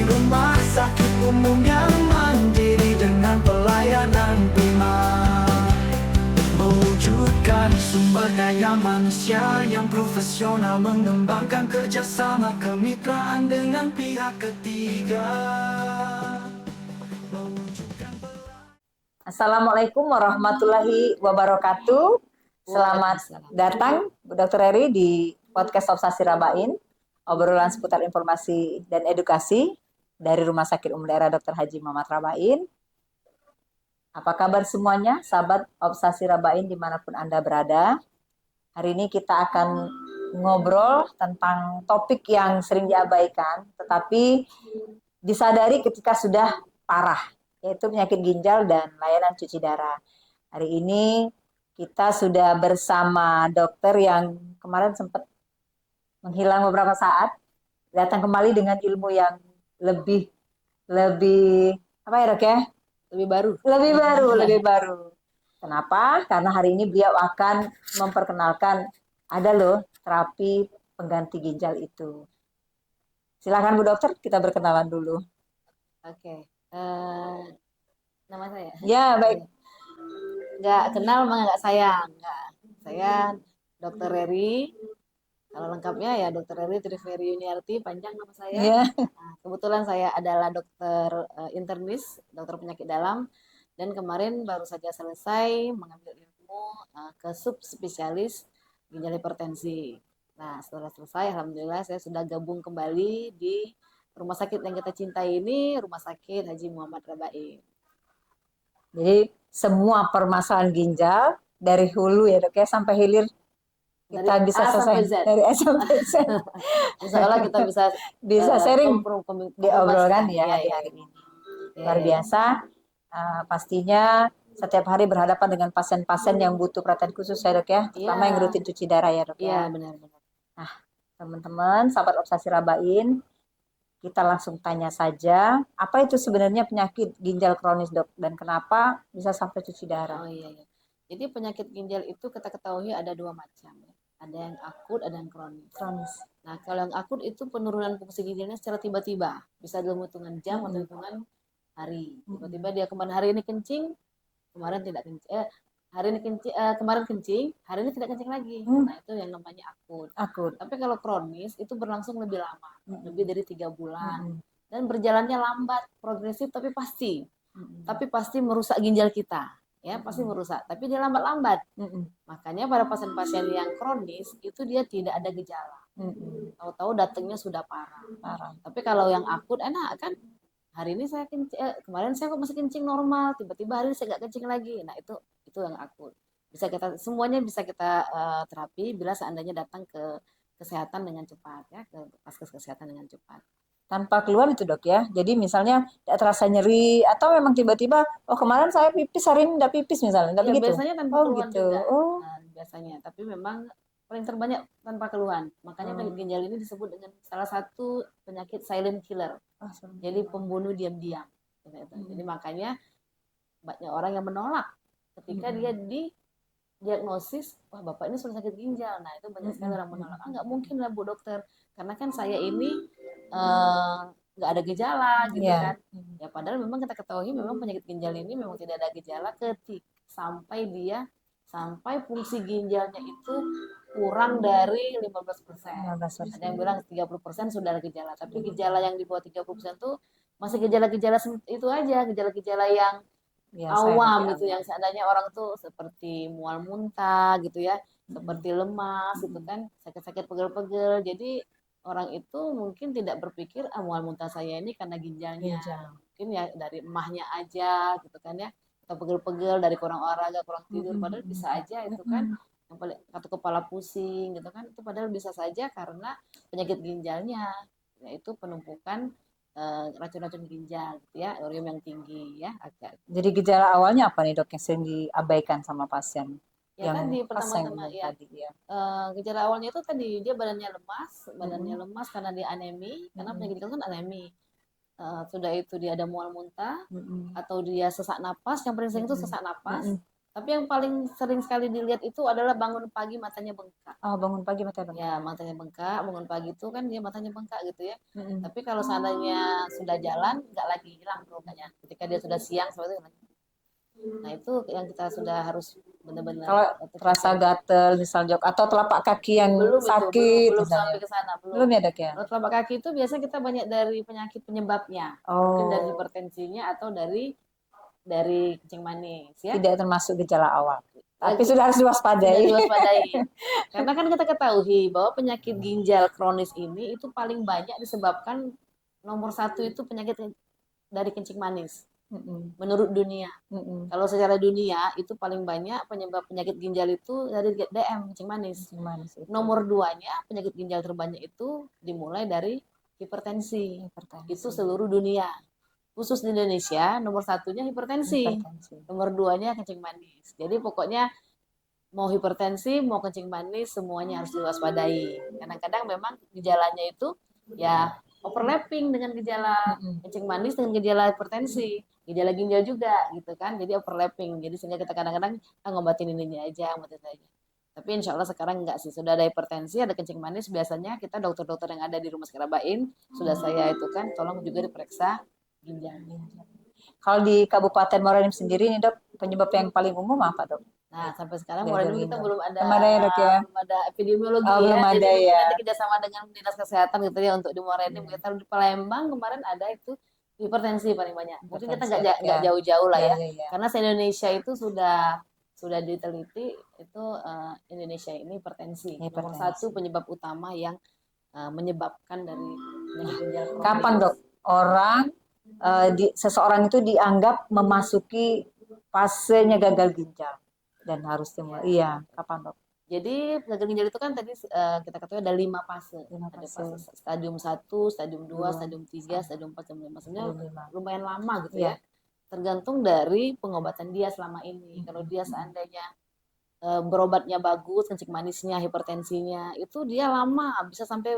rumah sakit umum yang mandiri dengan pelayanan prima, mewujudkan sumber daya manusia yang profesional, mengembangkan kerjasama kemitraan dengan pihak ketiga, mewujudkan Assalamualaikum warahmatullahi wabarakatuh. Selamat datang Bu Dr. Eri di podcast Obsasi Rabain, obrolan seputar informasi dan edukasi dari Rumah Sakit Umum Daerah Dr. Haji Muhammad Rabain. Apa kabar semuanya, sahabat Obsasi Rabain dimanapun Anda berada? Hari ini kita akan ngobrol tentang topik yang sering diabaikan, tetapi disadari ketika sudah parah, yaitu penyakit ginjal dan layanan cuci darah. Hari ini kita sudah bersama dokter yang kemarin sempat menghilang beberapa saat, datang kembali dengan ilmu yang lebih apa ya dok ya? Lebih baru. Kenapa? Karena hari ini beliau akan memperkenalkan ada loh terapi pengganti ginjal itu. Silakan Bu Dokter, kita berkenalan dulu. Oke, nama saya? Ya, baik. Nggak kenal mah nggak sayang. Nggak. Saya Dr. Reri. Kalau lengkapnya ya Dr. Reri Triveri Yuniarti, panjang nama saya. Ya. Nah, kebetulan saya adalah dokter internis, dokter penyakit dalam, dan kemarin baru saja selesai mengambil ilmu ke subspesialis ginjal hipertensi. Nah, setelah selesai, alhamdulillah saya sudah gabung kembali di rumah sakit yang kita cintai ini, Rumah Sakit Haji Muhammad Rabain. Jadi semua permasalahan ginjal dari hulu ya dok ya sampai hilir kita Dari bisa A selesai sampai Z. dari A sampai Z. Insya Allah kita bisa sharing diobrolkan ya iya, di hari ini. Iya, Luar iya. biasa. Pastinya setiap hari berhadapan dengan pasien-pasien yang butuh perhatian khusus ya dok ya, terutama Iya. yang rutin cuci darah ya dok Iya, ya. benar-benar. Nah, teman-teman, sahabat Obsasi Rabain, kita langsung tanya saja, apa itu sebenarnya penyakit ginjal kronis dok dan kenapa bisa sampai cuci darah? Oh iya, iya. Jadi penyakit ginjal itu kita ketahui ada dua macam. Ada yang akut, ada yang kronis. Kronis. Nah, kalau yang akut itu penurunan fungsi ginjalnya secara tiba-tiba. Bisa dalam hitungan jam atau hitungan hari. Tiba-tiba dia kemarin hari ini kencing, kemarin tidak kencing. Hari ini kencing, kemarin kencing, hari ini tidak kencing lagi. Nah, itu yang namanya akut. Akut. Tapi kalau kronis itu berlangsung lebih lama, lebih dari 3 bulan. Dan berjalannya lambat, progresif tapi pasti. Tapi pasti merusak ginjal kita. Ya, pasti merusak. Tapi dia lambat-lambat. Makanya pada pasien-pasien yang kronis itu dia tidak ada gejala. Tahu-tahu datangnya sudah parah. Tapi kalau yang akut enak kan, hari ini saya kencing, kemarin saya kok masih kencing normal, tiba-tiba hari ini saya nggak kencing lagi. Nah itu yang akut. Semuanya bisa kita terapi bila seandainya datang ke kesehatan dengan cepat ya, ke paskes kesehatan dengan cepat. Tanpa keluhan itu dok ya. Jadi misalnya tidak terasa nyeri atau memang tiba-tiba oh kemarin saya pipis hari ini tidak pipis misalnya, Ya, begitu. biasanya tanpa keluhan gitu. juga. Nah, biasanya, tapi memang paling terbanyak tanpa keluhan. Makanya penyakit ginjal ini disebut dengan salah satu penyakit silent killer. Jadi pembunuh diam-diam. Jadi makanya banyak orang yang menolak ketika dia didiagnosis, wah bapak ini sudah sakit ginjal. Nah itu banyak sekali orang menolak. Nggak mungkin lah Bu Dokter, karena kan saya ini nggak ada gejala gitu kan. Ya padahal memang kita ketahui memang penyakit ginjal ini memang tidak ada gejala sampai fungsi ginjalnya itu kurang dari 15%. Ada yang bilang 30% sudah ada gejala, tapi gejala yang di bawah 30% itu masih gejala-gejala itu aja, gejala-gejala yang awam gitu, yang seandainya orang tuh seperti mual muntah gitu ya, seperti lemas gitu kan, sakit-sakit pegel-pegel. Jadi orang itu mungkin tidak berpikir mual muntah saya ini karena ginjalnya. Mungkin ya dari emahnya aja gitu kan ya, atau pegel-pegel dari kurang olahraga, kurang tidur. Padahal bisa aja itu kan, atau kepala pusing gitu kan, itu padahal bisa saja karena penyakit ginjalnya, yaitu penumpukan racun-racun ginjal gitu ya, urium yang tinggi ya. Jadi gejala awalnya apa nih dok yang sering diabaikan sama pasien? Ya yang tadi pertama-tama ya, gejala awalnya itu tadi dia badannya lemas karena dia anemi, karena penyakit ginjal kan anemi. Sudah itu dia ada mual muntah atau dia sesak napas, yang paling sering itu sesak napas, Tapi yang paling sering sekali dilihat itu adalah bangun pagi matanya bengkak. Oh, bangun pagi mata bengkak. Ya, matanya bengkak, bangun pagi itu kan dia matanya bengkak gitu ya. Mm-mm. Tapi kalau seandainya sudah jalan, nggak lagi hilang lukanya. Ketika dia sudah siang, seperti itu. Nah, itu yang kita sudah harus benar-benar Kalau terasa gatel misal jok atau telapak kaki yang belum itu, sakit belum misalnya. sampai ke sana, Belum belum. ya dok ya? Kalau telapak kaki itu biasanya kita banyak dari penyakit penyebabnya. Mungkin dari Oh, hipertensinya atau dari kencing manis ya. tidak termasuk gejala awal. Tapi Eh, sudah harus sudah diwaspadai. diwaspadai. Karena kan kita ketahui bahwa penyakit ginjal kronis ini itu paling banyak disebabkan nomor satu itu penyakit dari kencing manis Mm-mm. menurut dunia. Mm-mm. Kalau secara dunia itu paling banyak penyebab penyakit ginjal itu dari DM kencing manis. Kencing manis itu. Nomor duanya penyakit ginjal terbanyak itu dimulai dari hipertensi. Hipertensi. Itu seluruh dunia. Khusus di Indonesia nomor satunya hipertensi. Hipertensi. Nomor duanya kencing manis. Jadi pokoknya mau hipertensi, mau kencing manis, semuanya harus diwaspadai. Kadang-kadang memang gejalanya itu ya overlapping dengan gejala Mm-mm. kencing manis dengan gejala hipertensi, gejala ginjal juga gitu kan. Jadi overlapping. Jadi sehingga kita kadang-kadang ngobatin ini aja, ngobatin aja. Tapi insya Allah sekarang enggak sih, sudah ada hipertensi, ada kencing manis, biasanya kita dokter-dokter yang ada di Rumah Sakit Rabain, sudah saya itu kan, tolong juga diperiksa ginjal. Kalau di Kabupaten Muara Enim sendiri nih dok, penyebab yang paling umum apa dok? Nah, sampai sekarang Gagal Muara kita ginjal. belum ada Belum ada ya, dok ya? belum ada epidemiologi Oh, ya. belum Jadi ada mungkin ya. ada kerjasama dengan Dinas Kesehatan gitu ya untuk di Muara Enim. Kita di Palembang kemarin ada itu hipertensi paling banyak. Mungkin kita Hipertensi, dok, nggak ya. jauh-jauh lah Ya, ya. ya, ya. Karena se-Indonesia itu sudah diteliti itu Indonesia ini hipertensi. Nomor Hipertensi. satu penyebab utama yang menyebabkan dari penyakit ginjal kronis. Kapan dok orang seseorang itu dianggap memasuki fasenya gagal ginjal dan harus dimulai? Iya, kapan dok? Jadi gagal ginjal itu kan tadi kita ketahui ada 5 fase. Lima Ada fase. fase stadium 1, stadium 2, Dua, stadium 3, stadium 4, stadium 5. Sebenarnya stadium 5. lumayan lama gitu Iya. ya. Tergantung dari pengobatan dia selama ini. Kalau dia seandainya berobatnya bagus, kencing manisnya, hipertensinya, itu dia lama, bisa sampai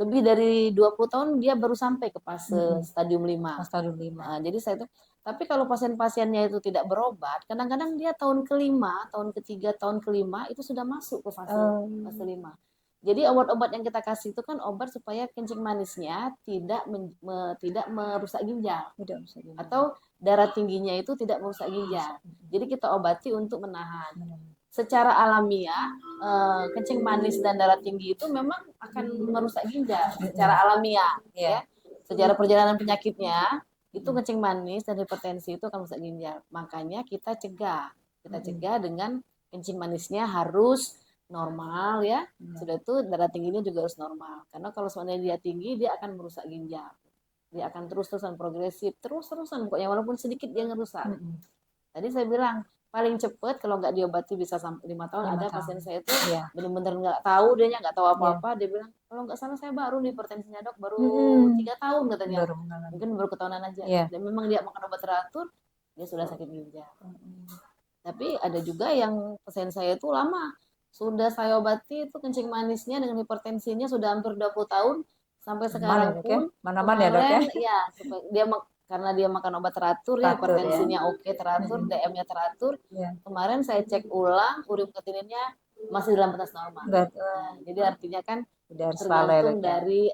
lebih dari 20 tahun dia baru sampai ke fase stadium 5. Stadium 5. Nah, jadi saya itu, tapi kalau pasien-pasiennya itu tidak berobat, kadang-kadang dia tahun kelima, tahun ketiga, tahun kelima itu sudah masuk ke fase 5. Jadi obat-obat yang kita kasih itu kan obat supaya kencing manisnya tidak merusak ginjal. Tidak bisa ginjal. Atau darah tingginya itu tidak merusak ginjal. Jadi kita obati untuk menahan. Secara alamiah, kencing manis dan darah tinggi itu memang akan merusak ginjal secara alamiah. Ya. Secara perjalanan penyakitnya, itu kencing manis dan hipertensi itu akan merusak ginjal. Makanya kita cegah dengan kencing manisnya harus normal ya. Sudah itu darah tingginya juga harus normal. Karena kalau seandainya dia tinggi, dia akan merusak ginjal. Dia akan terus-terusan progresif, terus-terusan pokoknya walaupun sedikit dia ngerusak. Tadi saya bilang paling cepat kalau nggak diobati bisa sampai 5 tahun. Ada pasien saya itu benar-benar nggak tahu, dia nggak tahu apa-apa. Dia bilang kalau nggak salah saya baru nih hipertensinya dok, baru 3 tahun katanya. Mungkin baru ketahuan aja. Dan memang dia makan obat teratur, dia sudah sakit ginjal. Tapi ada juga yang pasien saya itu lama. Sudah saya obati itu kencing manisnya dengan hipertensinya sudah hampir 20 tahun. Sampai sekarang pun mana-mana ya dok ya? Ya, dia karena dia makan obat teratur ya, hipertensinya oke, teratur, DM-nya teratur. Kemarin saya cek ulang, urin kreatininnya masih dalam batas normal. Nah, jadi artinya kan tergantung dari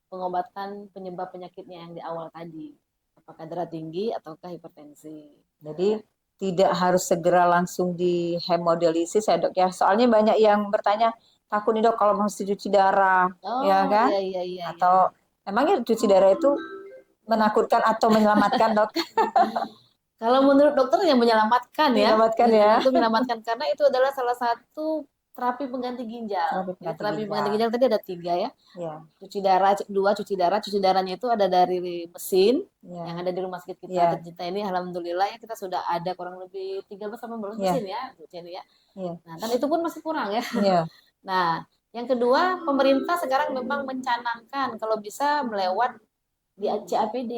pengobatan penyebab penyakitnya yang di awal tadi. Apakah darah tinggi ataukah hipertensi. Jadi tidak harus segera langsung di hemodialisis ya dok ya. Soalnya banyak yang bertanya, takut nih dok kalau mesti cuci darah, ya kan? Iya. Atau emangnya cuci darah itu menakutkan atau menyelamatkan dok? Kalau menurut dokter yang menyelamatkan ya. Itu menyelamatkan karena itu adalah salah satu terapi pengganti ginjal. Terapi pengganti ginjal tadi ada 3 ya. Cuci darah 2, cuci darahnya itu ada dari mesin yang ada di rumah sakit kita tercinta ini. Alhamdulillah ya kita sudah ada kurang lebih 13-14 mesin ya. Nah kan itu pun masih kurang ya. Nah yang kedua pemerintah sekarang memang mencanangkan kalau bisa melewat di CAPD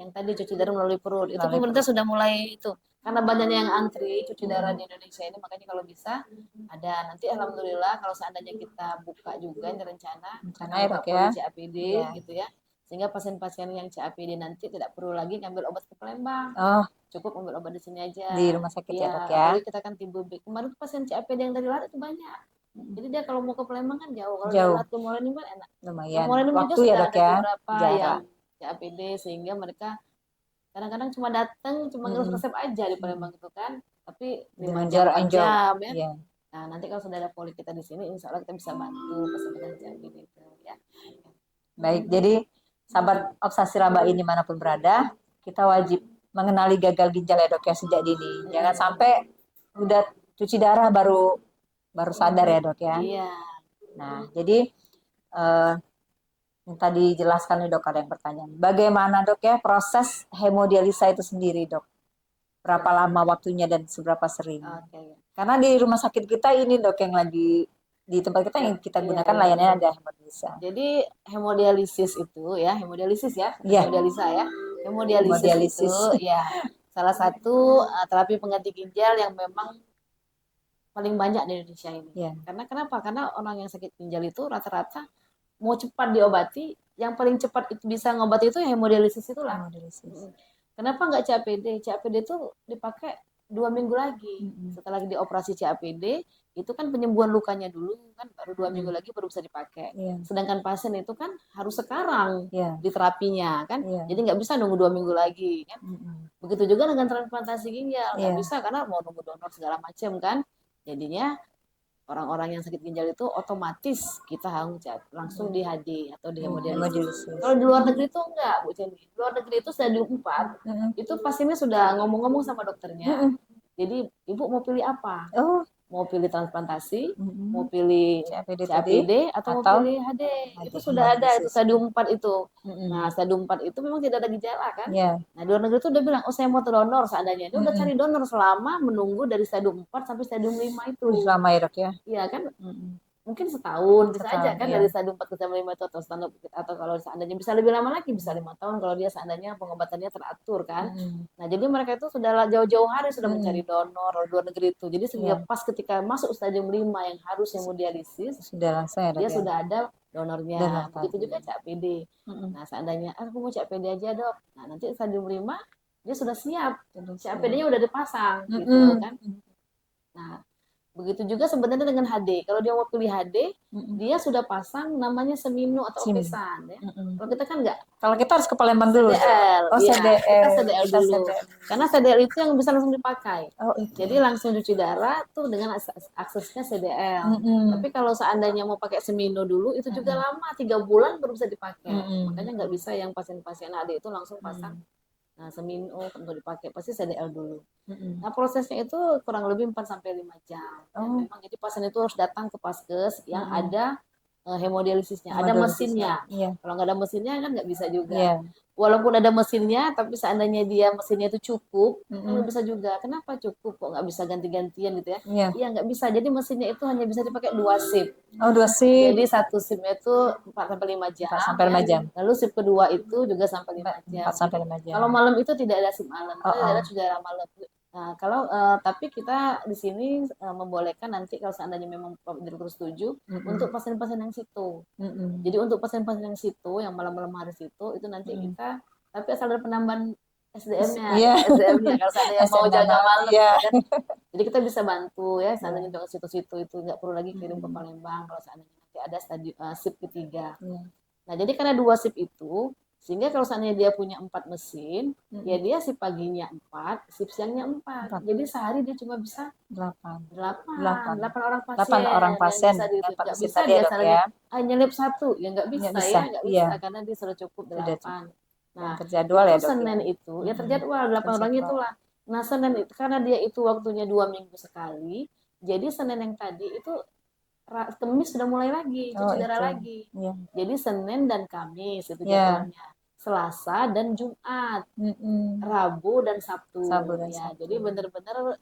yang tadi cuci darah melalui perut itu pemerintah sudah mulai itu karena banyaknya yang antri cuci darah di Indonesia ini, makanya kalau bisa ada nanti alhamdulillah kalau seandainya kita buka juga ini rencana ya, CAPD gitu ya, sehingga pasien-pasien yang CAPD nanti tidak perlu lagi ngambil obat ke Palembang, Oh, cukup ambil obat di sini aja. di rumah sakit ya, Iya, Dok ya. apalagi kita kan tim B. Kemarin pasien CAPD yang dari luar itu banyak. Jadi dia kalau mau ke Palembang kan jauh. Kalau dari Jauh. luar ke Morenim kan enak. Lumayan. Morenim juga Waktu ya, sudah Dok ada ya. beberapa Jarak. yang CAPD, sehingga mereka kadang-kadang cuma datang, cuma ngurus resep aja di Palembang itu kan. Tapi 5 Dengan jam, jarak 4 yang jauh. jam ya. Iya. Nah, nanti kalau sudah ada poli kita di sini, insya Allah kita bisa bantu pasien CAPD itu ya. Baik, jadi sahabat Obsasi Raba ini manapun berada, kita wajib mengenali gagal ginjal ya, Dok ya, sejak dini. Jangan sampai udah cuci darah baru sadar ya, Dok ya. Iya. Nah, jadi yang tadi jelaskan nih, Dok, ada yang bertanya. Bagaimana, Dok ya, proses hemodialisa itu sendiri, Dok? Berapa lama waktunya dan seberapa sering? Oke. Karena di rumah sakit kita ini, Dok, yang lagi di tempat kita yang kita gunakan layanannya ada hemodialisa. Jadi hemodialisis itu ya, hemodialisis ya, Iya. hemodialisa ya. Hemodialisis itu ya salah satu terapi pengganti ginjal yang memang paling banyak di Indonesia ini. Iya. Karena kenapa? Karena orang yang sakit ginjal itu rata-rata mau cepat diobati, yang paling cepat itu bisa ngobati itu hemodialisis itulah. Hemodialisis. Kenapa nggak CAPD? CAPD itu dipakai 2 minggu lagi. Setelah dioperasi CAPD, itu kan penyembuhan lukanya dulu kan, baru 2 minggu lagi baru bisa dipakai. Sedangkan pasien itu kan harus sekarang di terapinya kan, jadi nggak bisa nunggu 2 minggu lagi kan. Begitu juga dengan transplantasi ginjal, nggak bisa karena mau nunggu donor segala macam kan. Jadinya orang-orang yang sakit ginjal itu otomatis kita harus langsung di HD atau di hemodialisis. Kalau di luar negeri itu enggak, Bu Jenny. Di luar negeri itu stadium 4, itu pasiennya sudah ngomong-ngomong sama dokternya. Jadi, Ibu mau pilih apa? Mau pilih transplantasi, mau pilih CAPD atau mau pilih HD. Itu sudah ada, itu stadium 4 itu. Nah, stadium 4 itu memang tidak ada gejala kan. Nah, di luar negeri itu udah bilang, oh saya mau donor seandainya. Dia udah cari donor selama menunggu dari stadium 4 sampai stadium 5 itu. Lama ya, Dok ya? Iya kan, mungkin setahun bisa aja kan dari stadium 4 ke stadium 5 itu, atau standar, atau kalau seandainya bisa lebih lama lagi bisa 5 tahun kalau dia seandainya pengobatannya teratur kan. Nah, jadi mereka itu sudah jauh-jauh hari sudah mencari donor di luar negeri itu. Jadi sehingga pas ketika masuk stadium 5 yang harus hemodialisis, sudah langsung ya, Dok, dia sudah ada donornya. Begitu juga CAPD. Nah, seandainya aku mau CAPD aja, Dok. Nah, nanti stadium 5 dia sudah siap. CAPD-nya udah dipasang gitu kan. Nah, begitu juga sebenarnya dengan HD. Kalau dia mau pilih HD, dia sudah pasang namanya semino atau opisan ya. Kalau kita kan enggak. Kalau kita harus ke Palembang dulu. CDL. Oh, ya, CDL. Kita CDL dulu. CDL. Karena CDL itu yang bisa langsung dipakai. Oh, itu. Jadi langsung cuci darah tuh dengan aksesnya CDL. Tapi kalau seandainya mau pakai semino dulu, itu juga lama, 3 bulan baru bisa dipakai. Makanya nggak bisa yang pasien-pasien HD itu langsung pasang. Nah, semino untuk dipakai pasti CDL dulu. Nah, prosesnya itu kurang lebih 4 sampai 5 jam. Ya, memang jadi pasien itu harus datang ke Paskes yang ada hemodialisisnya, ada mesinnya. Kalau nggak ada mesinnya kan nggak bisa juga. Walaupun ada mesinnya, tapi seandainya mesinnya itu cukup, kan bisa juga. Kenapa cukup? Kok nggak bisa ganti-gantian gitu ya? Iya, nggak bisa. Jadi mesinnya itu hanya bisa dipakai 2 shift. Oh, 2 shift. Jadi satu shiftnya itu 4 sampai 5 jam. 4 sampai 5 jam. Lalu shift kedua itu juga sampai 5 jam. 4 sampai 5 jam. Kalau malam itu tidak ada shift malam, ada sudah malam. Nah, kalau tapi kita di sini membolehkan nanti kalau seandainya memang direktur setuju untuk pasien-pasien yang situ. Jadi untuk pasien-pasien yang situ yang malam-malam hari situ itu nanti kita, tapi asal ada penambahan SDM-nya, SDM-nya kalau seandainya mau jaga malam kan. Jadi kita bisa bantu ya seandainya untuk situ-situ itu nggak perlu lagi kirim ke Palembang kalau seandainya nanti ada shift ketiga. Nah, jadi karena 2 shift itu sehingga kalau seandainya dia punya 4 mesin, ya dia si paginya 4, shift siangnya 4. Jadi sehari dia cuma bisa 8 orang pasien. 8 orang pasien. Nggak bisa dia ya. Nyelip 1, ya nggak bisa. Nggak bisa karena dia sudah cukup 8. Nah, terjadwal ya, Dok. Senin itu, ya terjadwal 8 orang itulah. Nah, Senin itu karena dia itu waktunya 2 minggu sekali, jadi Senin yang tadi itu Kamis sudah mulai lagi, cuci darah lagi. Jadi Senin dan Kamis itu jadwalnya. Selasa dan Jumat. Rabu dan Sabtu. Jadi benar-benar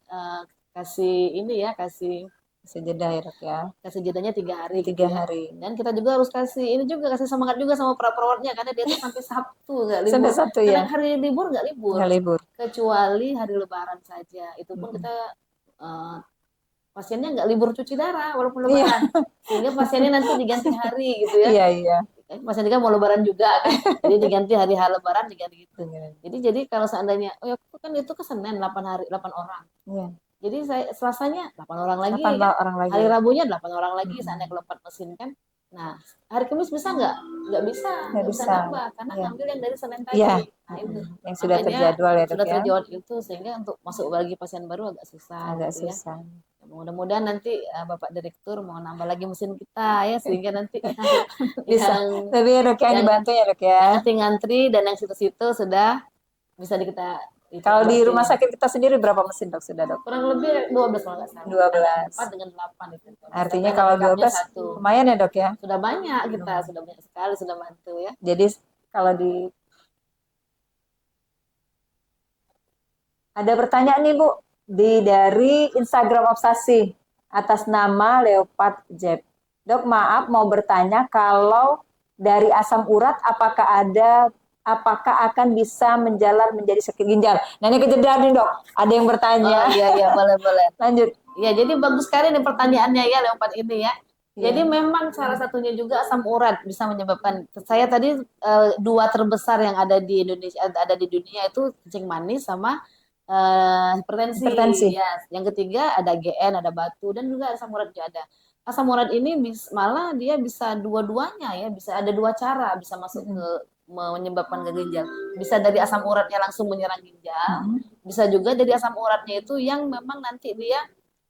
kasih ini ya, kasih jeda ya, Dok ya. Kasih jedanya 3 hari. 3 hari. Dan kita juga harus kasih semangat juga sama perawatnya karena dia tuh sampai Sabtu nggak libur. Sampai Sabtu ya. Karena hari libur nggak libur. Nggak libur. Kecuali hari Lebaran saja. Itu pun kita pasiennya nggak libur cuci darah walaupun Iya. lebaran, sehingga pasiennya nanti diganti hari gitu ya. Iya, iya. Pasien juga mau lebaran juga kan, jadi diganti hari lebaran diganti gitu. Iya. Jadi kalau seandainya, oh ya kan itu ke Senin 8 hari 8 orang. Iya. Jadi saya Selasanya 8 orang lagi 8 kan. orang lagi. Hari Rabunya 8 orang lagi Mm-mm. seandainya kalau 4 mesin kan. Nah, hari Kamis bisa nggak? Nggak bisa, Nggak nggak bisa bisa. nambah karena Iya. ngambil yang dari Senin tadi. Iya. Nah, itu. Yang sudah Makanya terjadwal ya, Dok sudah ya. terjawab itu sehingga untuk masuk bagi pasien baru agak susah Agak gitu ya. susah. Mudah-mudahan nanti Bapak Direktur mau nambah lagi mesin kita ya sehingga nanti Bisa. yang Tapi ya, Dok, yang yang dibantu ya, Dok ya. ngantri dan yang situ-situ sudah bisa kita Kalau di obatin. rumah sakit kita sendiri berapa mesin, Dok, sudah, Dok? Kurang lebih 12 kalau nggak salah. 12. 4 dengan 8 itu. Artinya Sampai kalau lengkapnya 12 satu. lumayan ya, Dok ya. Sudah banyak kita, sudah banyak sekali sudah bantu ya. Jadi kalau di ada pertanyaan nih Bu dari Instagram Obsasi atas nama Leopard Jeb. Dok, maaf mau bertanya kalau dari asam urat apakah akan bisa menjalar menjadi sakit ginjal? Nah, ini kejadian nih, Dok. Ada yang bertanya. Oh iya boleh. Lanjut. Ya, jadi bagus sekali nih pertanyaannya ya Leopard ini ya. Iya. Jadi memang salah satunya juga asam urat bisa menyebabkan. Saya tadi dua terbesar yang ada di Indonesia, ada di dunia itu kencing manis sama hipertensi. Ya, yang ketiga ada GN, ada batu dan juga asam urat juga ada. Asam urat ini malah dia bisa dua-duanya ya, bisa ada dua cara bisa masuk ke menyebabkan ke ginjal. Bisa dari asam uratnya langsung menyerang ginjal, bisa juga dari asam uratnya itu yang memang nanti dia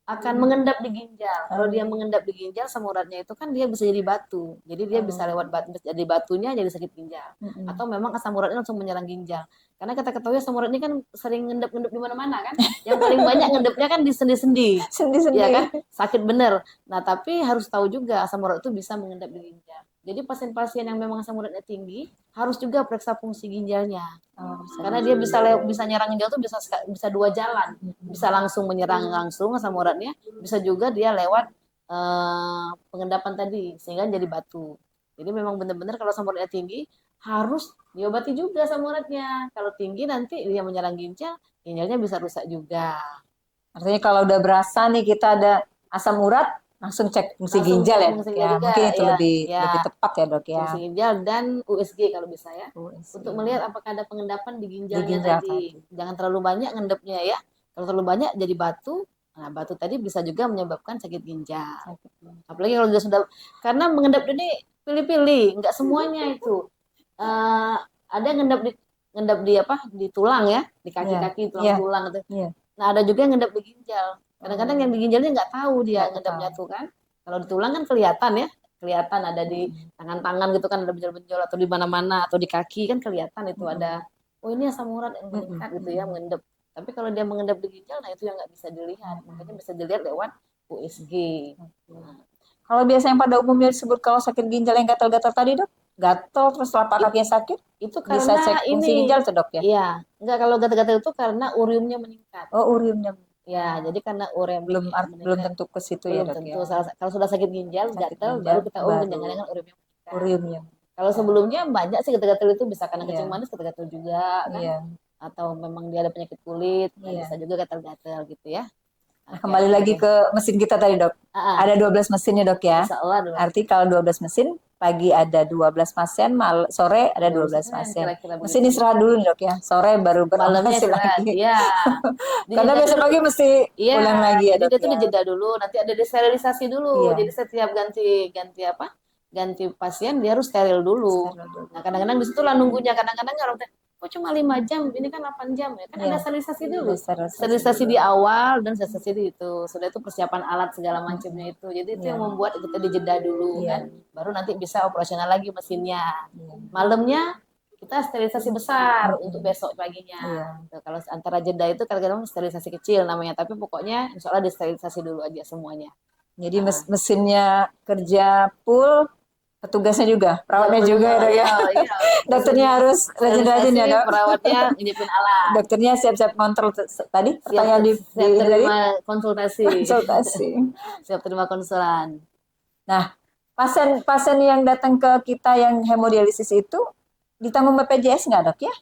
akan mengendap di ginjal. Kalau dia mengendap di ginjal, asam uratnya itu kan dia bisa jadi batu. Jadi dia bisa lewat jadi batunya jadi sakit ginjal. Atau memang asam uratnya langsung menyerang ginjal. Karena kita ketahui asam urat ini kan sering ngendap-ngendap di mana-mana kan. Yang paling banyak ngendapnya kan di sendi-sendi. Sendi-sendi. Ya kan? Sakit bener. Nah, tapi harus tahu juga asam urat itu bisa mengendap di ginjal. Jadi pasien-pasien yang memang asam uratnya tinggi harus juga periksa fungsi ginjalnya. Karena dia bisa nyerang ginjal tuh bisa dua jalan. Bisa langsung menyerang langsung asam uratnya, bisa juga dia lewat pengendapan tadi sehingga jadi batu. Jadi memang benar-benar kalau asam uratnya tinggi harus diobati juga asam uratnya. Kalau tinggi nanti dia menyerang ginjalnya bisa rusak juga. Artinya kalau udah berasa nih kita ada asam urat, langsung cek fungsi ginjal ya, Dok ya. Mungkin itu lebih tepat ya, Dok ya. Fungsi ginjal dan USG kalau bisa ya. Untuk melihat apakah ada pengendapan di ginjalnya tadi. Jangan terlalu banyak ngendapnya ya. Kalau terlalu banyak jadi batu. Nah, batu tadi bisa juga menyebabkan sakit ginjal. Apalagi kalau sudah karena mengendap ini pilih-pilih, enggak semuanya itu. Ada yang ngendap di tulang ya, di kaki-kaki tulang-tulang itu. Nah, ada juga yang ngendap di ginjal. Kadang-kadang yang di ginjalnya nggak tahu dia ngendapnya tuh kan. Kalau di tulang kan kelihatan ya, kelihatan ada di tangan-tangan gitu kan ada benjol-benjol atau di mana-mana atau di kaki kan kelihatan itu ada. Oh ini asam urat yang meningkat gitu ya mengendap. Tapi kalau dia mengendap di ginjal, nah itu yang nggak bisa dilihat. Makanya bisa dilihat lewat USG. Kalau biasa yang pada umumnya disebut kalau sakit ginjal yang gatal-gatal tadi, Dok? Gatal terus telapak kakinya sakit? Itu karena bisa cek fungsi ginjal tuh, Dok ya? Iya, enggak kalau gatal-gatal itu karena uriumnya meningkat. Oh, uriumnya. Ya, jadi karena urea belum tentu ke situ ya, Dok ya. Kalau sudah sakit ginjal, gatal baru kita jangan-jangan uriumnya meningkat. Uriumnya. Kalau sebelumnya banyak sih gatal-gatal itu bisa karena kencing manis gatal-gatal juga kan. Iya. Atau memang dia ada penyakit kulit, bisa juga gatal-gatal gitu ya. Nah, kembali lagi ke mesin kita tadi, Dok. Ada 12 mesin ya, Dok ya. Arti kalau 12 mesin, pagi ada 12 pasien, sore ada 12 pasien. Mesin istirahat dulu nih, Dok ya. Sore baru beroperasi lagi. Iya. Karena besok pagi mesti ulang lagi ya, Dok. Jadi itu dijeda dulu, nanti ada desterilisasi dulu. Jadi setiap ganti pasien dia harus steril dulu. Nah, kadang-kadang di situ lah nunggunya. Kadang-kadang orang kok cuma 5 jam, ini kan 8 jam ya. Kan ada sterilisasi dulu. Sterilisasi di awal dan sterilisasi di itu. Sudah itu persiapan alat segala macamnya itu. Jadi itu yang membuat kita dijeda dulu kan. Baru nanti bisa operasional lagi mesinnya. Malamnya kita sterilisasi besar untuk besok paginya. Kalau antara jeda itu kadang-kadang sterilisasi kecil namanya. Tapi pokoknya insya Allah disterilisasi dulu aja semuanya. Jadi mesinnya kerja full, petugasnya juga, perawatnya juga ya, Dok ya. Dokternya harus rajin-rajin ya, Dok. Perawatnya nyiapin alat. Dokternya siap-siap kontrol tadi pertanyaan siap terima konsultasi. Siap terima konsulan. Nah, pasien yang datang ke kita yang hemodialisis itu ditanggung BPJS nggak, Dok ya?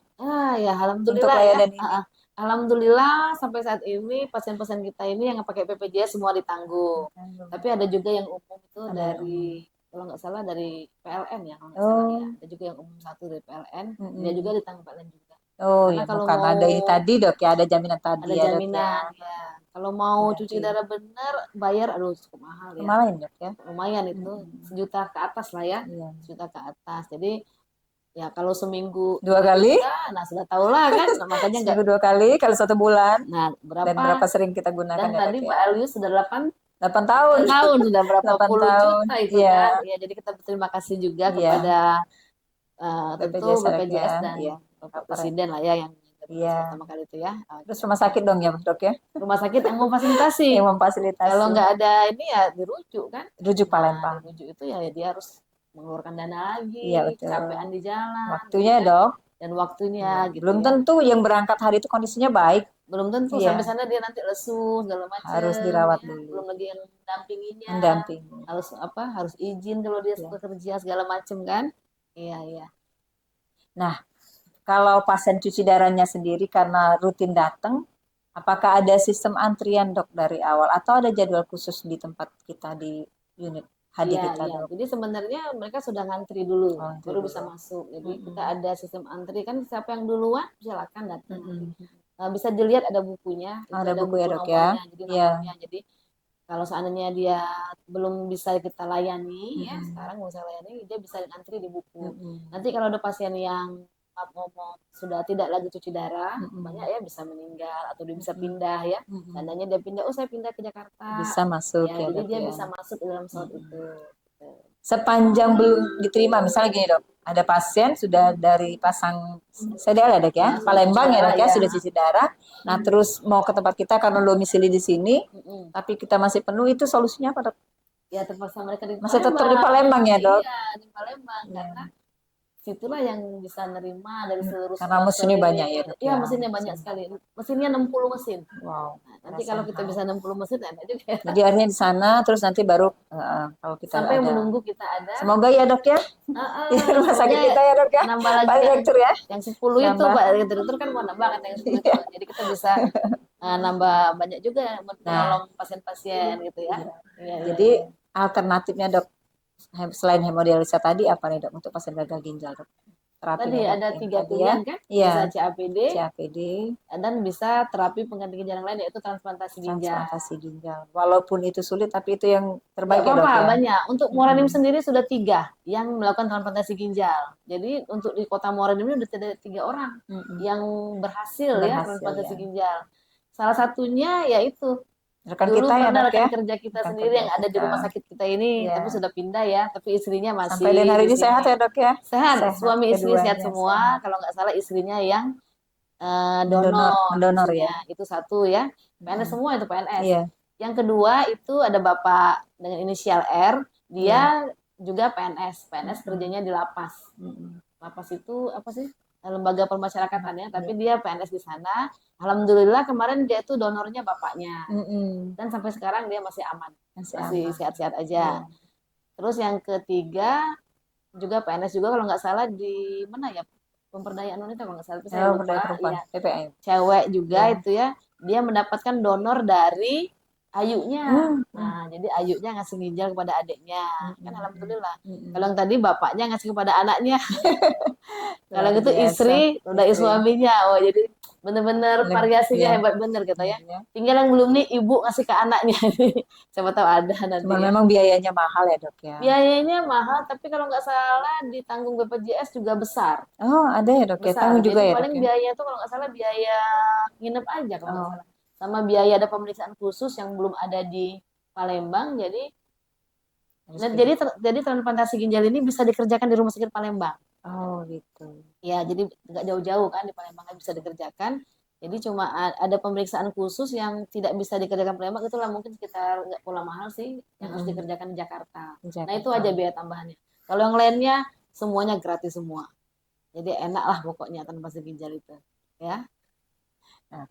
Ya alhamdulillah untuk layanan ini. Alhamdulillah sampai saat ini pasien-pasien kita ini yang pakai BPJS semua ditanggung. Tapi ada juga yang umum itu Ada dari kalau nggak salah dari PLN ya kalau nggak salah ya. Oh, Ada juga yang umum satu dari PLN, dia mm-mm. juga ditanggung PLN juga. Oh Karena ya, kalau bukan ada ini mau tadi dok ya, ada jaminan tadi ada ya dok ya. jaminan ya. Kalau mau cuci Berarti darah benar bayar aduh cukup mahal ya. kemarin dok ya. Lumayan itu Mm-mm. 1 juta ke atas lah ya. Iya. 1 juta ke atas. Jadi ya kalau seminggu 2 kali, 2 juta, nah sudah tahu lah kan. Nah, makanya nggak. seminggu 2 kali, kalau 1 bulan. Nah Dan berapa? berapa sering kita gunakan Dan ya dok tadi Pak ya? Elius sudah 8 tahun. 8 tahun sudah berapa 8 puluh tahun. juta itu Iya, kan. Ya jadi kita berterima kasih juga iya. kepada tentu BPJS ya dok ya. BPJS dan Iya. Bapak Apa? Presiden lah ya yang Iya. pertama kali itu ya. Terus rumah sakit dong ya dok ya, Rumah sakit yang memfasilitasi. yang Kalau memfasilitasi. nggak ada ini ya dirujuk kan. Rujuk Nah, Palembang. dirujuk itu ya dia harus mengeluarkan dana lagi, Iya betul. kecapean di jalan, Waktunya gitu kan. dok. Dan waktunya Iya. gitu Belum ya. tentu yang berangkat hari itu kondisinya baik. Belum tentu Iya. sampai sana dia nanti lesu segala macam Harus dirawat ya. dulu. Belum lagi yang mendampinginya. Mendampingi. Harus apa? Harus izin kalau dia Iya. bekerja segala macam kan. Iya, iya. Nah, kalau pasien cuci darahnya sendiri karena rutin datang, apakah ada sistem antrian dok dari awal atau ada jadwal khusus di tempat kita di unit HD Iya, kita iya. dok? Jadi sebenarnya mereka sudah ngantri dulu, Oh, antri baru dulu. bisa masuk. Jadi Mm-mm. kita ada sistem antri kan siapa yang duluan silakan datang. Mm-mm. Bisa dilihat ada bukunya, itu Ada ada buku ya buku dok ya? nomornya. Jadi Iya. nomornya. Jadi kalau seandainya dia belum bisa kita layani ya, Mm-mm. sekarang nggak usah layani, dia bisa antri di buku. Mm-mm. Nanti kalau ada pasien yang maaf ngomong sudah tidak lagi cuci darah, Mm-mm. banyak ya bisa meninggal atau dia bisa Mm-mm. pindah ya. Mm-mm. Seandainya dia pindah, oh saya pindah ke Jakarta. Bisa masuk Ya, ya jadi dok dia ya. bisa masuk ke dalam pesawat Mm-mm. itu. Sepanjang belum diterima, misalnya gini dok, ada pasien sudah dari pasang CDL ya dok ya, Palembang ya dok ya, sudah cuci darah. Nah terus mau ke tempat kita karena domisili di sini, Mm-mm. tapi kita masih penuh, itu solusinya apa dok? Ya terpaksa mereka di Masih tetap di Palembang. Palembang ya dok? Iya, di Palembang Iya. karena situlah yang bisa nerima dari seluruh Karena sponsor mesinnya ini. banyak ya dok Iya, ya. mesinnya banyak sekali. Mesinnya 60 mesin. Wow. Nah, nanti kalau kita bisa 60 mesin enak juga ya. Jadi artinya di sana, terus nanti baru kalau kita Sampai ada. menunggu kita ada. Semoga ya dok ya, di rumah sakit kita ya dok ya. Nambah lagi Pak Direktur ya. yang 10 itu Nambah. Pak Direktur kan mau nambah kan yang 10 itu. Jadi kita bisa nambah banyak juga menolong pasien-pasien gitu ya. Iya, Jadi alternatifnya dok, selain hemodialisa tadi apa nih dok untuk pasien gagal ginjal dok? tadi Terapinya ada dok, 3 tadi pilihan kan, Iya. bisa CAPD CAPD, dan bisa terapi pengganti ginjal yang lain yaitu transplantasi ginjal. transplantasi ginjal. Walaupun itu sulit, tapi itu yang Nggak terbaik ya dok apa-apa, ya. banyak. Untuk Moranim sendiri sudah 3 yang melakukan transplantasi ginjal. Jadi untuk di kota Moranim ini sudah ada 3 orang Mm-mm. yang berhasil ya Berhasil, transplantasi ya. ginjal. Salah satunya yaitu Rekan dulu kita ya pernah dok rekan ya. kerja kita Rekan sendiri kerja yang ada di kita. rumah sakit kita ini, Iya. tapi sudah pindah ya, tapi istrinya masih Sampai dan hari di ini sini. sehat ya dok ya. Sehat, Sehat, suami istri keduanya sehat semua. sehat. Kalau nggak salah istrinya yang Mendonor istrinya. ya. Itu satu ya. PNS semua itu PNS. Iya. Yang kedua itu ada bapak dengan inisial R, dia juga PNS. PNS kerjanya di lapas. Mm-mm. Lapas itu apa sih? Lembaga permasyarakatannya, tapi dia PNS di sana. Alhamdulillah kemarin dia itu donornya bapaknya. Mm-mm. Dan sampai sekarang dia masih aman. Masih Masih aman. sehat-sehat aja. Terus yang ketiga juga PNS juga kalau nggak salah di mana ya? Pemberdayaan wanita kalau nggak salah itu saya Oh, berdaya lupa. perempuan, Iya. PPM. Cewek juga Iya. itu ya. Dia mendapatkan donor dari ayunya. Hmm. Nah, jadi ayunya ngasih ginjal kepada adiknya. Kan alhamdulillah. Mm-mm. Kalau yang tadi bapaknya ngasih kepada anaknya. Kalau Luar itu biasa. istri dari Istri. suaminya. Oh, jadi bener-bener variasinya Iya. hebat bener gitu ya. Iya. Tinggal yang belum nih ibu ngasih ke anaknya. Siapa tahu ada nanti Cuman ya. memang biayanya mahal ya dok ya. Biayanya mahal, tapi kalau nggak salah ditanggung BPJS juga besar. Oh ada ya dok ya, Besar. tanggung juga Jadi ya paling dok ya. biaya itu kalau nggak salah biaya nginep aja kalau nggak Oh. salah. Sama biaya ada pemeriksaan khusus yang belum ada di Palembang. Jadi transplantasi ginjal ini bisa dikerjakan di Rumah Sakit Palembang. Oh gitu. Ya, jadi nggak jauh-jauh kan di Palembang bisa dikerjakan. Jadi cuma ada pemeriksaan khusus yang tidak bisa dikerjakan Palembang, itulah mungkin sekitar nggak pula mahal sih yang harus dikerjakan di Jakarta. Nah itu aja biaya tambahannya. Kalau yang lainnya semuanya gratis semua. Jadi enak lah pokoknya transplantasi ginjal itu. Ya. Nah,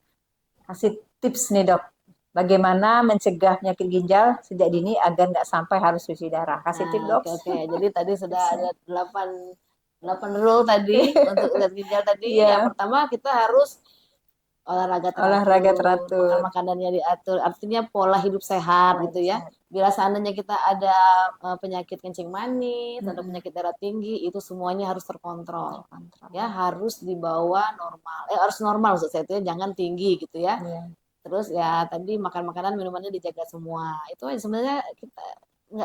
kasih tips nih dok, bagaimana mencegah penyakit ginjal sejak dini agar nggak sampai harus cuci darah. Kasih tips dok. Oke. Jadi tadi sudah ada 8 rule tadi untuk lihat ginjal tadi. Iya. Yang pertama kita harus olahraga teratur, makan teratur. makanannya diatur, artinya pola hidup sehat gitu ya. Bila seandainya kita ada penyakit kencing manis, ada penyakit darah tinggi, itu semuanya harus terkontrol. Ya, harus di bawah normal. Harus normal maksud saya itu ya, jangan tinggi gitu ya. Iya. Terus ya tadi makan makanan minumannya dijaga semua. Itu aja sebenarnya kita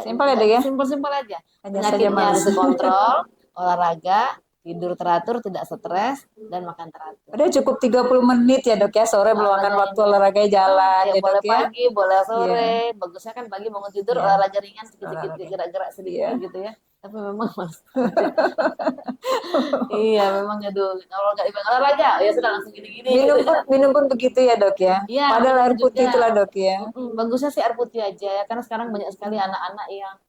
Simpel ya, Dok ya? simpel-simpel aja. Hanya saja Penyakitnya malas. harus dikontrol, olahraga, tidur teratur, tidak stres, dan makan teratur. Udah cukup 30 menit ya, Dok ya. Sore meluangkan waktu olahraga jalan Ya, ya, boleh Dok ya. pagi, boleh sore. Iya. Bagusnya kan pagi bangun tidur Iya. olahraga ringan sedikit-sedikit, Olahraga. gerak-gerak sedikit Iya. gitu ya. Tapi memang malas. Iya, memang aduh. Kalau nggak dibilang olahraga, ya sudah langsung gini-gini. Minum pun begitu ya, Dok ya. Iya, Padahal air minum putih juga. itulah, Dok ya. Bagusnya sih air putih aja ya, karena sekarang banyak sekali anak-anak yang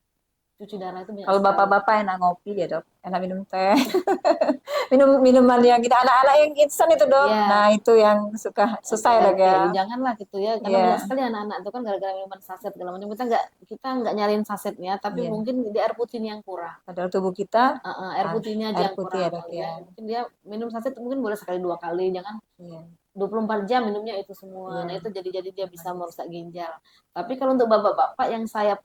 cuci darah itu banyak Kalau sekali. bapak-bapak enak ngopi ya, Dok. Enak minum teh. Minuman yang kita anak-anak yang instan itu, Dok. Iya. Nah, itu yang susah ya, Dok ya. Janganlah gitu ya, karena Iya. banyak sekali anak-anak itu kan gara-gara minuman saset segala macam. Kita nggak nyariin sasetnya, tapi Iya. mungkin di air putihnya yang kurang. Padahal tubuh kita Air putihnya aja air yang putih kurang. ya, Dok kali ya. Mungkin dia minum saset mungkin boleh sekali 2 kali, jangan Iya. 24 jam minumnya itu semua. Iya. Nah, itu jadi dia bisa merusak ginjal. Tapi kalau untuk bapak-bapak yang saya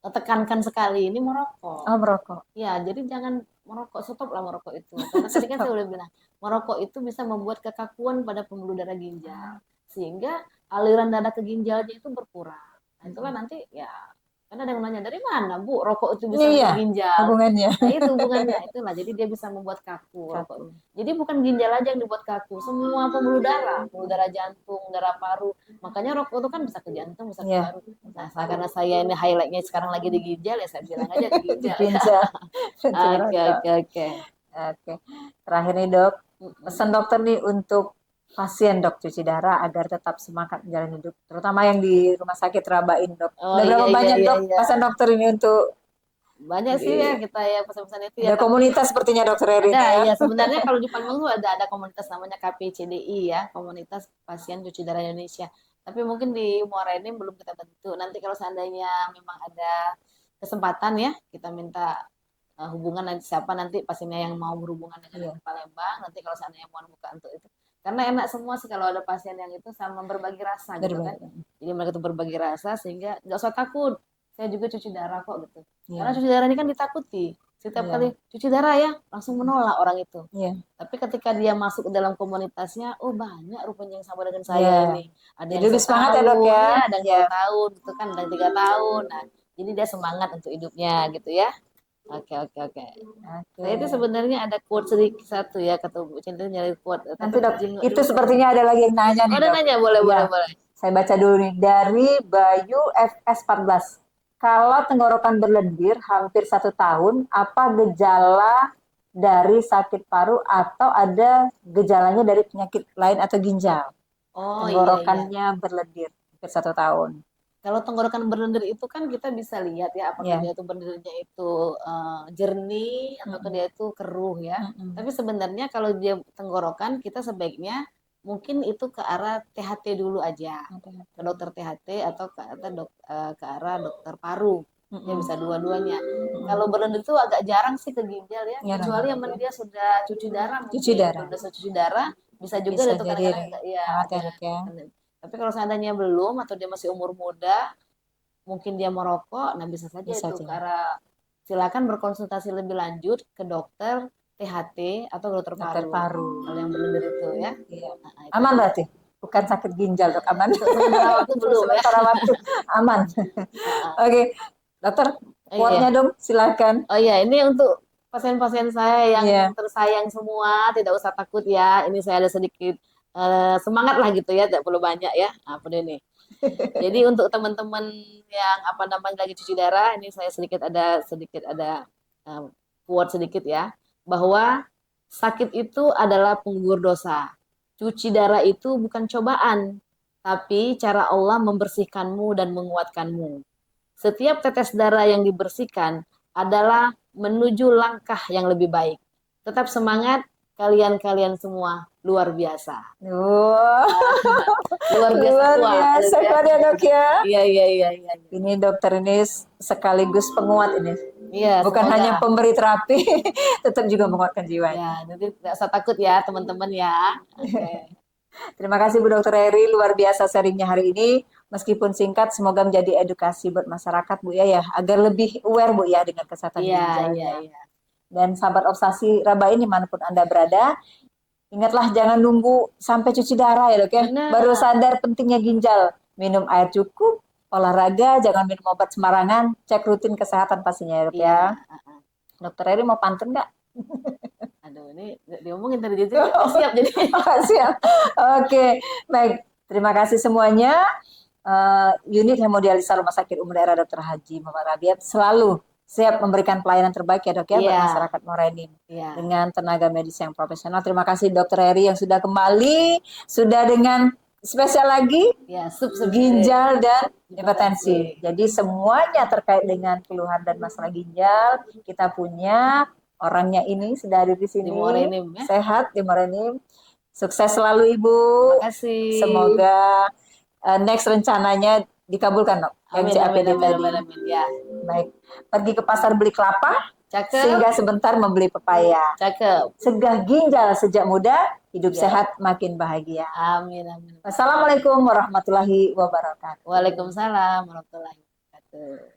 tekankan sekali ini merokok. Oh, merokok. Ya, jadi jangan merokok, stop lah merokok itu. Karena tadi kan saya udah bilang, merokok itu bisa membuat kekakuan pada pembuluh darah ginjal. Sehingga aliran darah ke ginjalnya itu berkurang. Nah, itulah nanti ya, karena ada yang nanya, dari mana Bu rokok itu bisa Iya, ke ginjal? hubungannya. Nah, itu hubungannya. Itulah, jadi dia bisa membuat kaku rokok. Jadi bukan ginjal aja yang dibuat kaku, semua pembuluh darah jantung, darah paru. Makanya rokok itu kan bisa ke jantung, bisa ke Iya. paru. Nah, karena saya ini highlightnya sekarang lagi di ginjal, ya saya bilang aja di ginjal. Ginjal. Oke. Oke. Terakhir nih, Dok. Pesan dokter nih untuk pasien, Dok, cuci darah agar tetap semangat menjalani hidup, terutama yang di rumah sakit Rabain, Dok. Oh, Udah berapa iya, banyak, iya, Dok, iya. pesan dokter ini untuk Banyak sih ya kita ya pesan-pesan itu ya. ada komunitas sepertinya Dokter Eri Ada ya. ya, sebenarnya kalau di Palembang tuh ada komunitas namanya KPCDI ya, Komunitas Pasien Cuci Darah Indonesia. Tapi mungkin di Muara Enim belum kita bentuk. Nanti kalau seandainya memang ada kesempatan ya, kita minta hubungan nanti siapa nanti pasiennya yang mau berhubungan dengan Palembang. Nanti kalau seandainya mau buka untuk itu. Karena enak semua sih kalau ada pasien yang itu sama berbagi rasa gitu kan. Jadi mereka tuh berbagi rasa sehingga nggak usah takut. Saya juga cuci darah kok gitu. Karena cuci darah ini kan ditakuti. Setiap kali cuci darah ya langsung menolak orang itu. Tapi ketika dia masuk ke dalam komunitasnya, oh banyak rupanya yang sama dengan saya ini. Ada yang lebih semangat ya, Dok ya. Ada yang 2 tahun gitu kan, ada yang 3 tahun. Nah, jadi dia semangat untuk hidupnya gitu ya. Oke. Nah, itu sebenarnya ada quote sedikit satu ya, kata Bu Cinta nyari quote. Nanti, Dok, itu sepertinya ada lagi yang nanya nih, Dok. Nanya, boleh. Saya baca dulu nih dari Bayu FS14. Kalau tenggorokan berlendir hampir 1 tahun, apa gejala dari sakit paru atau ada gejalanya dari penyakit lain atau ginjal? Tenggorokannya berlendir hampir 1 tahun. Kalau tenggorokan berlendir itu kan kita bisa lihat ya apakah dia itu berlendirnya itu jernih atau dia itu keruh ya. Tapi sebenarnya kalau dia tenggorokan kita sebaiknya mungkin itu ke arah THT dulu aja, ke dokter THT atau ke arah dokter paru. Ya bisa dua-duanya. Kalau berlendir itu agak jarang sih ke ginjal ya, kecuali yang dia sudah cuci darah. Sudah cuci darah bisa juga itu kadang-kadang ya. Tapi kalau seandainya belum atau dia masih umur muda, mungkin dia merokok, nah bisa saja itu karena silakan berkonsultasi lebih lanjut ke dokter THT atau dokter paru. Kalau yang berlendir itu ya. Nah, aman berarti? Bukan sakit ginjal, Dok, aman? Sementara waktu belum ya. Waktu aman. Oke, dokter, quote-nya dong, silakan. Oh iya, ini untuk pasien-pasien saya yang tersayang semua, tidak usah takut ya. Ini saya ada sedikit semangat lah gitu ya, tidak perlu banyak ya. Apa ini? Jadi untuk teman-teman yang lagi cuci darah, ini saya sedikit ada quote sedikit ya, bahwa sakit itu adalah penggugur dosa. Cuci darah itu bukan cobaan, tapi cara Allah membersihkanmu dan menguatkanmu. Setiap tetes darah yang dibersihkan adalah menuju langkah yang lebih baik. Tetap semangat, kalian semua luar biasa. Luar biasa kuat ya, Dok ya. Iya. Ini dokter ini sekaligus penguat ini. Iya, bukan hanya pemberi terapi, tetap juga menguatkan jiwa. Ya, nanti tidak usah takut ya teman-teman ya. Oke. Terima kasih Bu Dr. Eri, luar biasa sharingnya hari ini. Meskipun singkat, semoga menjadi edukasi buat masyarakat Bu ya, agar lebih aware Bu ya dengan kesehatan ginjalnya. Dan sahabat Obsasi Rabain dimanapun Anda berada, ingatlah jangan nunggu sampai cuci darah ya Dok ya. Baru sadar pentingnya ginjal. Minum air cukup, olahraga, jangan minum obat sembarangan, cek rutin kesehatan pastinya ya Dok ya. Dokter Eri mau pantun nggak? Aduh, ini diomongin tadi jadi siap jadi. Siap. Oke, baik. Terima kasih semuanya. Unit hemodialisa Rumah Sakit Umum Daerah Dr. Haji Muhammad Rabiat selalu siap memberikan pelayanan terbaik ya Dok ya buat masyarakat Morenim dengan tenaga medis yang profesional. Terima kasih Dokter Eri yang sudah kembali, sudah dengan spesial lagi ginjal dan hipertensi. Jadi semuanya terkait dengan keluhan dan masalah ginjal kita punya orangnya ini sudah ada di sini. Di Morenim, ya? Sehat di Morenim. Sukses selalu Ibu. Terima kasih. Semoga next rencananya dikabulkan Dok. Amin, amin, amin. Ya. Baik. Pergi ke pasar beli kelapa. Cakep. Sehingga sebentar membeli pepaya. Cakep. Segah ginjal sejak muda, hidup sehat makin bahagia. Amin, amin. Wassalamualaikum warahmatullahi wabarakatuh. Waalaikumsalam warahmatullahi wabarakatuh.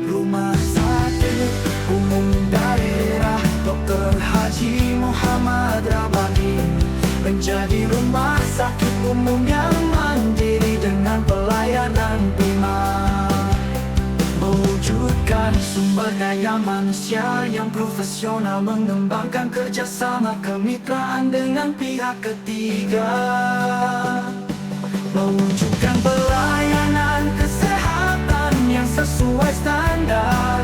Rumah Sakit Umum Daerah Dr. Haji Muhammad Rabain menjadi rumah sakit umum yang mandiri dengan pelayanan prima, mewujudkan sumber daya manusia yang profesional, mengembangkan kerjasama kemitraan dengan pihak ketiga, mewujudkan pelayanan kesehatan yang sesuai standar